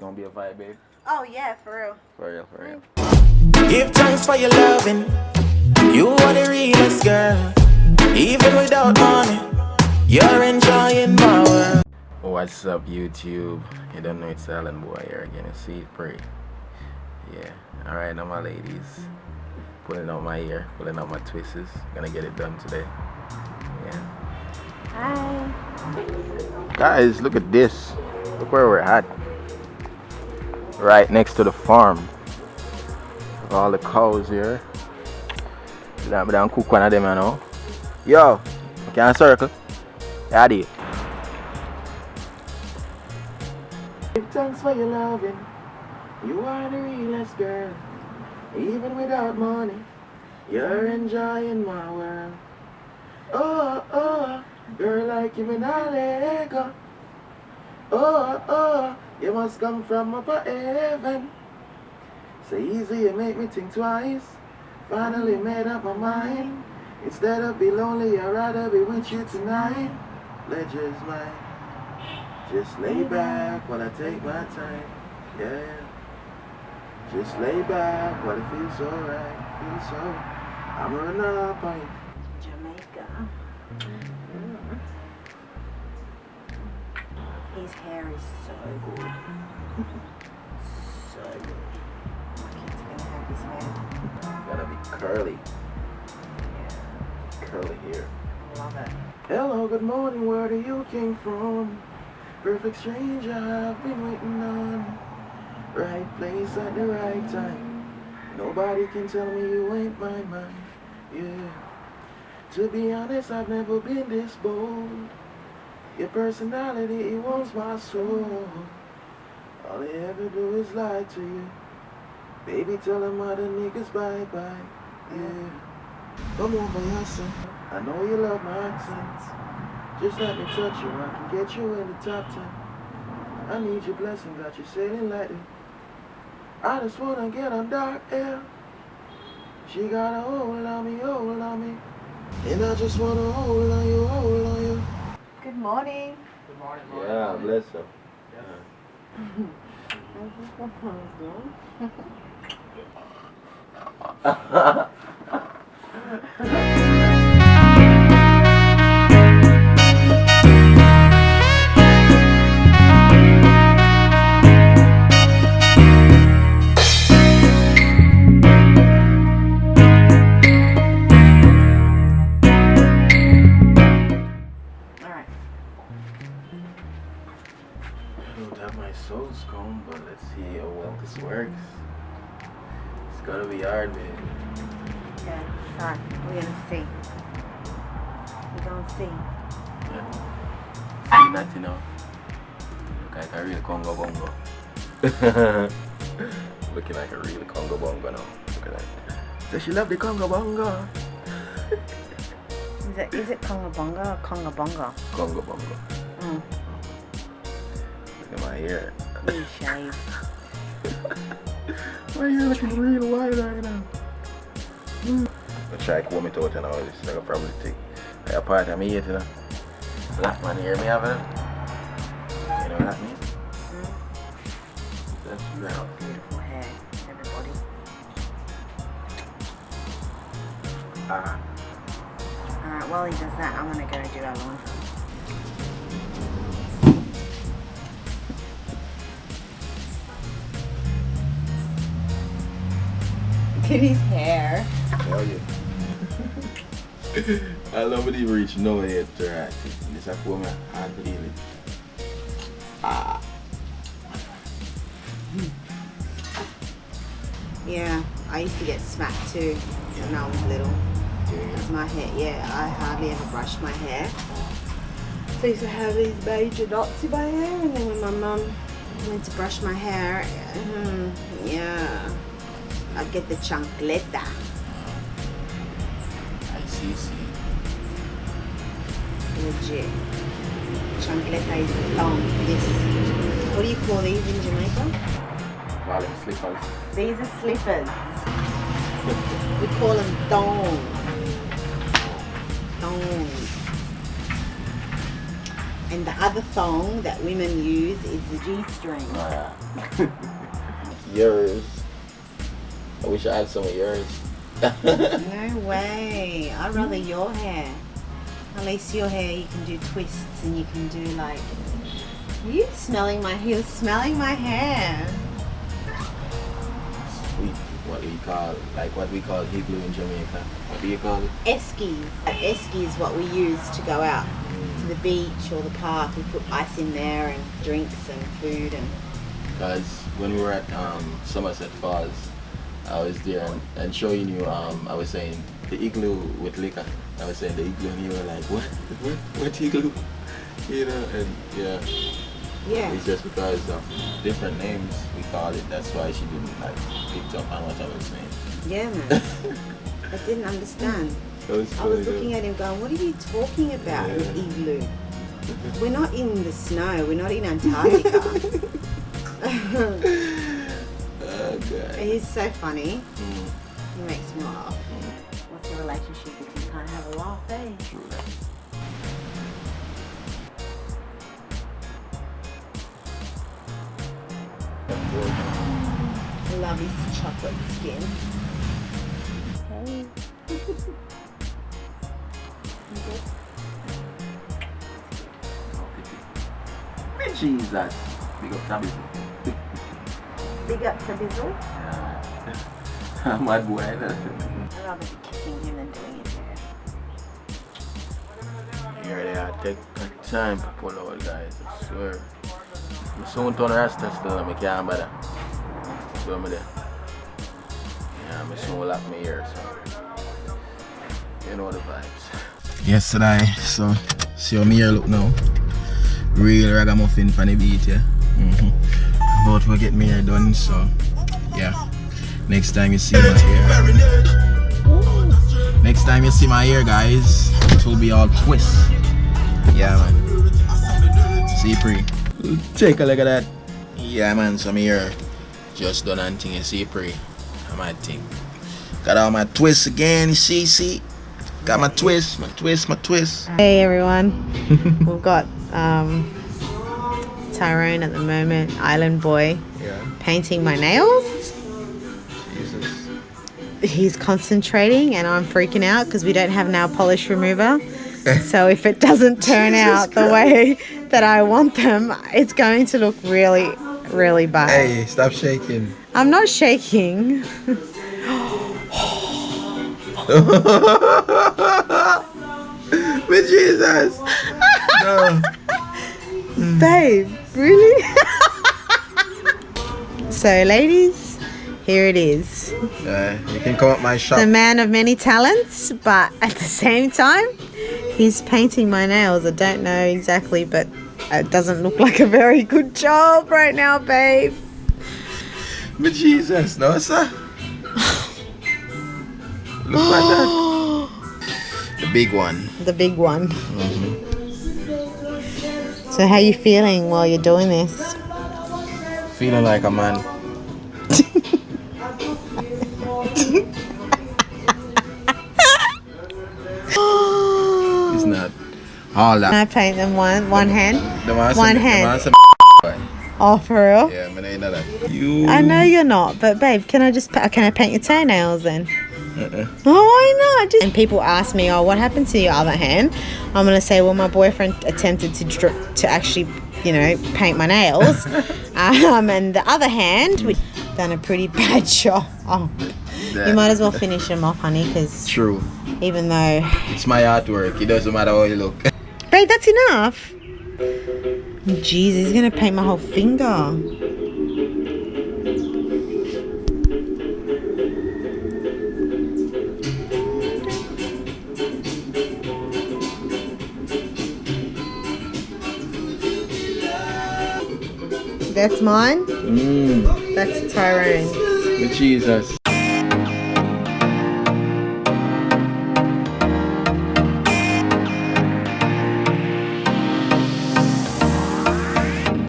gonna be a vibe, babe. Oh yeah, for real. For real, for real. Give thanks for your loving. You are the realest girl. Even without money, you're enjoying my world. What's up, YouTube? You don't know it's Alan Boy here again. You see it, pray. Yeah. Alright, now my ladies. Pulling out my ear, pulling out my twists. Gonna get it done today. Yeah. Hi. Guys, look at this. Look where we're at. Right next to the farm. All the cows here. Let me down cook one of them, you know. Yo, can I circle? Yeah, I did. Thanks for your loving. You are the realest girl. Even without money, you're enjoying my world. Oh, oh, girl like you and I let go. Oh, oh, you must come from up heaven. So easy, you make me think twice. Finally made up my mind. Instead of be lonely, I'd rather be with you tonight. Pleasure's mine. Just lay back while I take my time. Yeah. Just lay back while it feels so right. Feels so. I'm running up on you. Jamaica. His hair is so good. So good. My kid's gonna have his hair. Gotta be curly. Curly hair. Love it. Hello, good morning, where do you came from? Perfect stranger I've been waiting on. Right place at the right time. Nobody can tell me you ain't my mind. Yeah. To be honest, I've never been this bold. Your personality, it wants my soul. All they ever do is lie to you. Baby, tell them other niggas bye-bye. Yeah. Come over here, son. I know you love my accents. Just let me touch you, I can get you in the top 10. I need your blessing, got you sailing lightly. I just wanna get on dark air. She got a hold on me. And I just wanna hold on you. Good morning. Good morning. Yeah, bless her. I don't have my soul's comb, but let's see how well this works. It's gonna be hard, man. Yeah, alright, we're gonna see. We're gonna see. Yeah. See that, you know? Look like a real Congo bongo. Looking like a real Congo bongo now. Look at that. So she love the Congo bongo. Is it Conga Bonga or Conga Bonga? Congo bongo. Mm. Look at my hair. You shave. My hair looking real white right now. I try to comb it out and all this. I probably take a part of me here, you know. Black man hair me have it. You know what that means? That's brown. Beautiful hair, everybody. Alright, while he does that, I'm gonna go do our laundry. Look at his hair. Hell yeah. I love it even reach nowhere yet to right. This is for me hard to deal with. Yeah, I used to get smacked too when I was little. Because my hair, yeah, I hardly ever brushed my hair. So I used to have these major knots in my hair, and then when my mum went to brush my hair, yeah, I'd get the chancleta. I see. Legit. Chancleta is the thong. This, what do you call these in Jamaica? Call them slippers. These are slippers. We call them thongs. Thongs. And the other thong that women use is the G-string. Oh, yeah. Yours. I wish I had some of yours. No way. I'd rather your hair. At least your hair you can do twists and you can do like... You're smelling my hair. You're smelling my hair. What we call Heatwave in Jamaica. What do you call it? Eskies. Eskies is what we use to go out to the beach or the park. We put ice in there and drinks and food and... Because when we were at Somerset Falls, I was there and showing you, I was saying the igloo with liquor. I was saying the igloo and you were like, what igloo? You know, and yeah. Yeah. It's just because of different names we call it. That's why she didn't like pick up on what I was saying. Yeah, man. I didn't understand. I was looking at him going, what are you talking about with igloo? We're not in the snow. We're not in Antarctica. Okay. He's so funny. He makes me laugh. What's the relationship if you can't have a laugh, eh? True. I love his chocolate skin. Okay. Jesus. Big up Tabitha. Big up to Bizzle. Yeah. Mad boy. I'd rather be kissing him than doing his hair. Here they are. Take time to pull out, guys. I swear. I soon turn Rasta still and I can't bother. So I'm there. Yeah, I soon lock my ear, so you know the vibes. Yesterday, so see how my ear look now. Real ragamuffin for the beat, yeah. About to get my hair done, so yeah. Next time you see my hair. Next time you see my hair, guys, it will be all twist. Yeah, man. See pre. Take a look at that. Yeah, man, some here just done and thing, you see pre. I might think. Got all my twists again, you see? Got my twist. Hey everyone. We've got Tyrone at the moment, Island Boy, painting my nails. Jesus. He's concentrating and I'm freaking out because we don't have nail polish remover. So if it doesn't turn out the way that I want them, it's going to look really, really bad. Hey, stop shaking. I'm not shaking. With Jesus. No. Babe, really? So ladies, here it is. You can come up my shop. The man of many talents, but at the same time, he's painting my nails. I don't know exactly, but it doesn't look like a very good job right now, babe. But Jesus, no sir. Look like that. The big one. The big one. So how you feeling while you're doing this? Feeling like a man. It's not all that. Can I paint them one hand? One hand. Oh, for real? Yeah, man, ain't that. You. I know you're not, but babe, can I paint your toenails then? Oh, why not? And people ask me, oh, what happened to your other hand? I'm gonna say, well, my boyfriend attempted to actually, you know, paint my nails, and the other hand, we've done a pretty bad job. Oh, you might as well finish them off, honey, because true. Even though it's my artwork, it doesn't matter how you look. Babe, that's enough. Jeez, he's gonna paint my whole finger. That's mine. That's Tyrone's. Jesus.